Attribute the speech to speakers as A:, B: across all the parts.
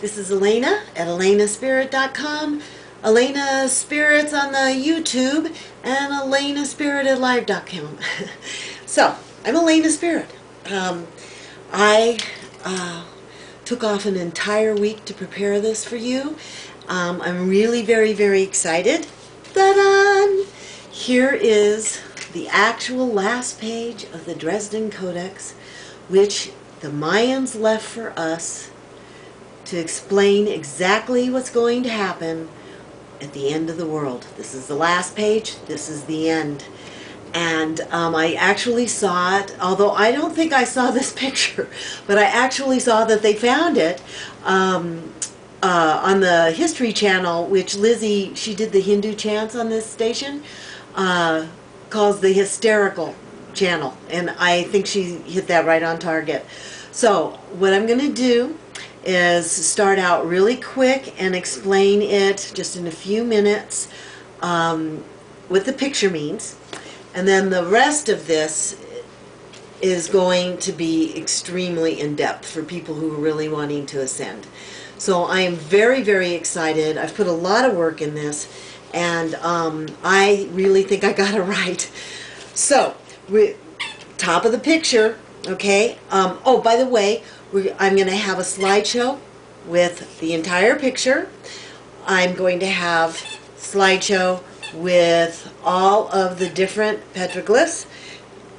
A: This is Alayna at AlaynaSpirit.com, Alayna Spirits on the YouTube, and AlaynaSpirit@live.com. So, I'm Alayna Spirit. I took off an entire week to prepare this for you. I'm really very excited. Ta-da! Here is the actual last page of the Dresden Codex, which the Mayans left for us to explain exactly what's going to happen at the end of the world. This is the last page. This is the end. And I actually saw it, although I don't think I saw this picture, but I actually saw that they found it on the History Channel, which Lizzie, she did the Hindu chants on this station, calls the Hysterical Channel. And I think she hit that right on target. So what I'm going to do is start out really quick and explain it just in a few minutes what the picture means. And then the rest of this is going to be extremely in-depth for people who are really wanting to ascend. So I am very excited. I've put a lot of work in this, and I really think I got it right. So, top of the picture, okay? Oh, by the way, I'm going to have a slideshow with the entire picture. I'm going to have slideshow with all of the different petroglyphs.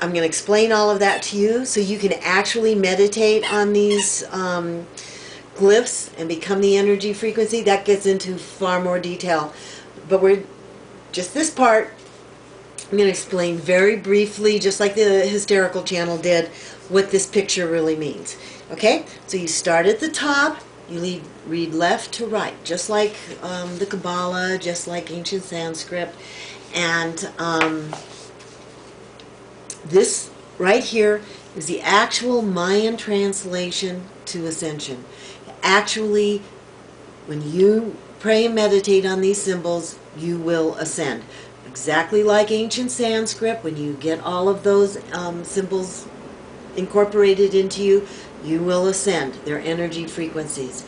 A: I'm going to explain all of that to you so you can actually meditate on these glyphs and become the energy frequency. That gets into far more detail. But we're just this part, I'm going to explain very briefly, just like the Hysterical Channel did, what this picture really means. Okay? So you start at the top, you read left to right, just like the Kabbalah, just like ancient Sanskrit. And this right here is the actual Mayan translation to Ascension. Actually, when you pray and meditate on these symbols, you will ascend. Exactly like ancient Sanskrit, when you get all of those symbols incorporated into you, you will ascend. They're energy frequencies.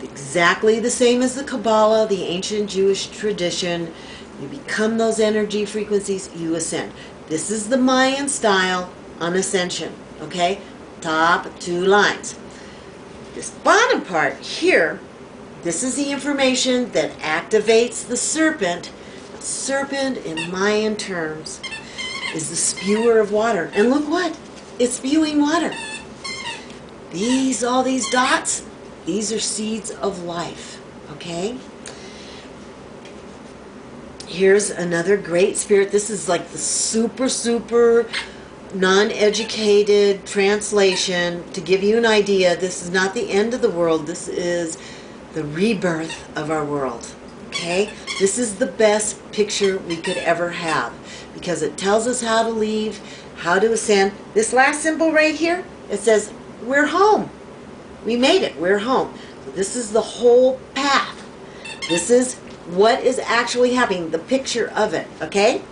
A: Exactly the same as the Kabbalah, the ancient Jewish tradition. You become those energy frequencies, you ascend. This is the Mayan style on Ascension. Okay? Top 2 lines. This bottom part here, this is the information that activates the serpent. Serpent in Mayan terms is the spewer of water. And look what? It's spewing water. All these dots, these are seeds of life. Okay? Here's another great spirit. This is like the super non-educated translation. To give you an idea, this is not the end of the world. This is the rebirth of our world. Okay? This is the best picture we could ever have because it tells us how to leave, how to ascend. This last symbol right here, it says, we're home. We made it. We're home. So this is the whole path. This is what is actually happening, the picture of it. Okay?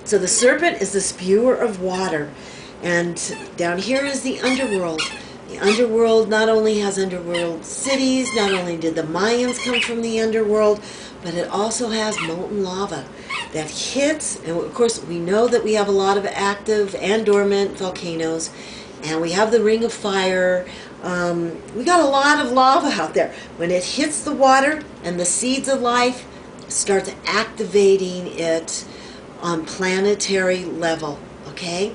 A: So the serpent is the spewer of water. And down here is the underworld. The underworld not only has underworld cities, not only did the Mayans come from the underworld, but it also has molten lava that hits, and of course we know that we have a lot of active and dormant volcanoes, and we have the ring of fire. We got a lot of lava out there. When it hits the water and the seeds of life, starts activating it on planetary level. Okay?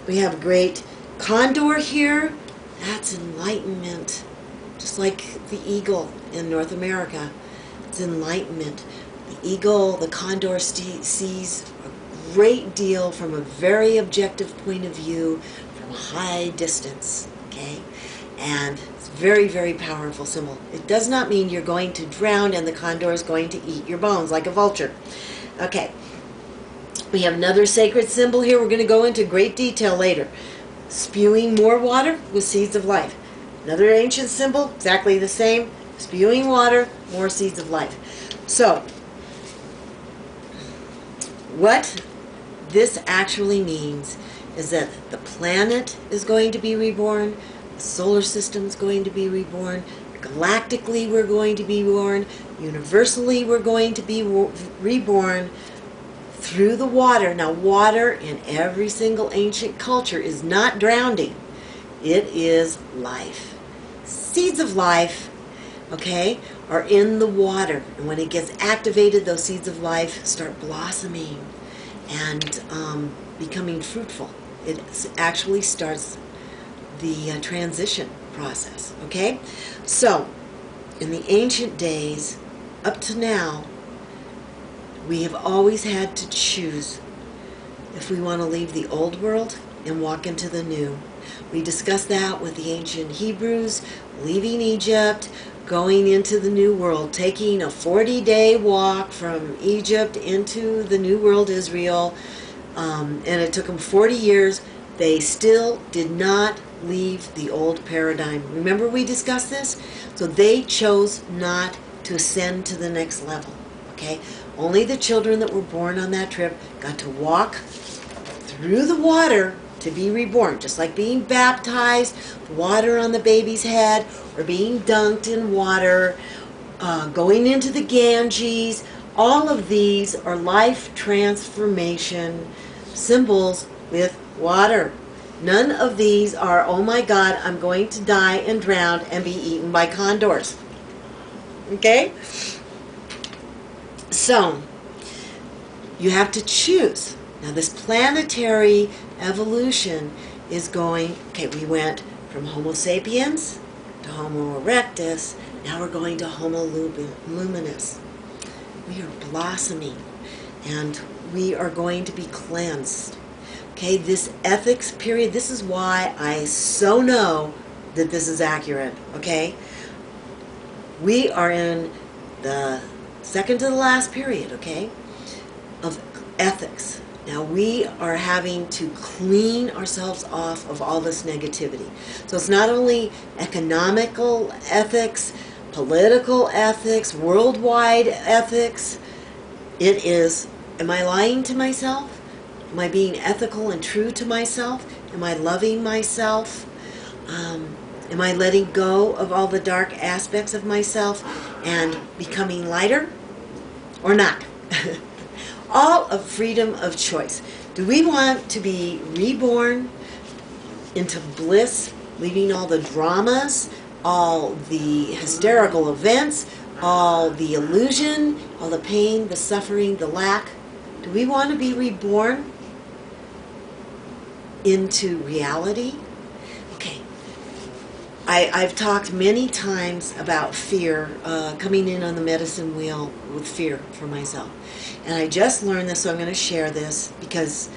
A: We have a great condor here. That's enlightenment. Just like the eagle in North America. It's enlightenment. The eagle, the condor sees a great deal from a very objective point of view from a high distance. Okay? And it's a very powerful symbol. It does not mean you're going to drown and the condor is going to eat your bones like a vulture. Okay. We have another sacred symbol here. We're going to go into great detail later. Spewing more water with seeds of life. Another ancient symbol, exactly the same. Spewing water, more seeds of life. So, what this actually means is that the planet is going to be reborn, The solar system's going to be reborn. Galactically, we're going to be born. Universally, we're going to be reborn through the water. Now, water in every single ancient culture is not drowning. It is life. Seeds of life, okay, are in the water. And when it gets activated, those seeds of life start blossoming and becoming fruitful. It actually starts the transition process, okay? So, in the ancient days, up to now, we have always had to choose if we want to leave the old world and walk into the new. We discussed that with the ancient Hebrews, leaving Egypt, going into the new world, taking a 40-day walk from Egypt into the new world, Israel, and it took them 40 years. They still did not leave the old paradigm. Remember we discussed this? So they chose not to ascend to the next level, okay? Only the children that were born on that trip got to walk through the water to be reborn, just like being baptized, water on the baby's head, or being dunked in water, going into the Ganges. All of these are life transformation symbols with water. None of these are, oh my God, I'm going to die and drown and be eaten by condors. Okay? So, you have to choose. Now this planetary evolution is going, okay, we went from Homo sapiens to Homo erectus, now we're going to Homo luminous. We are blossoming, and we are going to be cleansed. Okay, this ethics period, this is why I so know that this is accurate, okay? We are in the second to the last period, okay, of ethics. Now we are having to clean ourselves off of all this negativity. So it's not only economical ethics, political ethics, worldwide ethics. It is, am I lying to myself? Am I being ethical and true to myself? Am I loving myself? Am I letting go of all the dark aspects of myself and becoming lighter? Or not? All of freedom of choice. Do we want to be reborn into bliss, leaving all the dramas, all the hysterical events, all the illusion, all the pain, the suffering, the lack? Do we want to be reborn into reality? Okay. I've talked many times about fear, coming in on the medicine wheel with fear for myself. And I just learned this, so I'm going to share this, because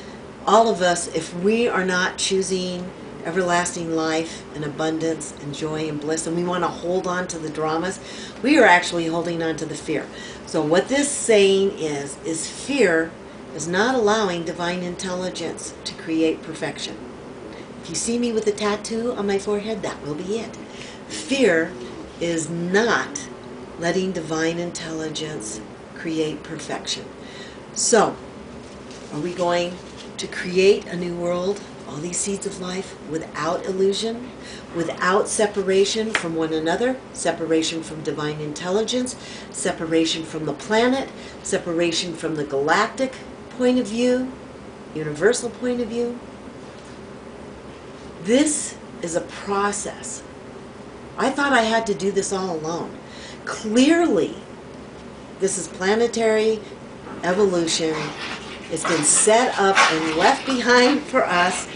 A: all of us, if we are not choosing everlasting life and abundance and joy and bliss, and we want to hold on to the dramas, we are actually holding on to the fear. So what this saying is fear is not allowing divine intelligence to create perfection. If you see me with a tattoo on my forehead, that will be it. Fear is not letting divine intelligence create perfection. So, are we going to create a new world, all these seeds of life, without illusion, without separation from one another, separation from divine intelligence, separation from the planet, separation from the galactic point of view, universal point of view? This is a process. I thought I had to do this all alone. Clearly, this is planetary evolution. It's been set up and left behind for us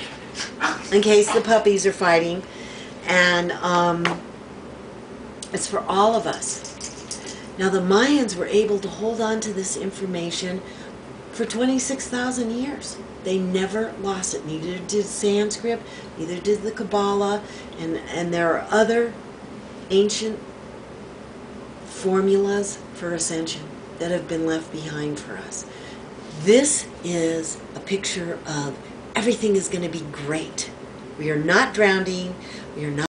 A: in case the puppies are fighting. And it's for all of us. Now the Mayans were able to hold on to this information for 26,000 years. They never lost it. Neither did Sanskrit, neither did the Kabbalah, and there are other ancient formulas for ascension that have been left behind for us. This is a picture of everything is going to be great. We are not drowning. We are not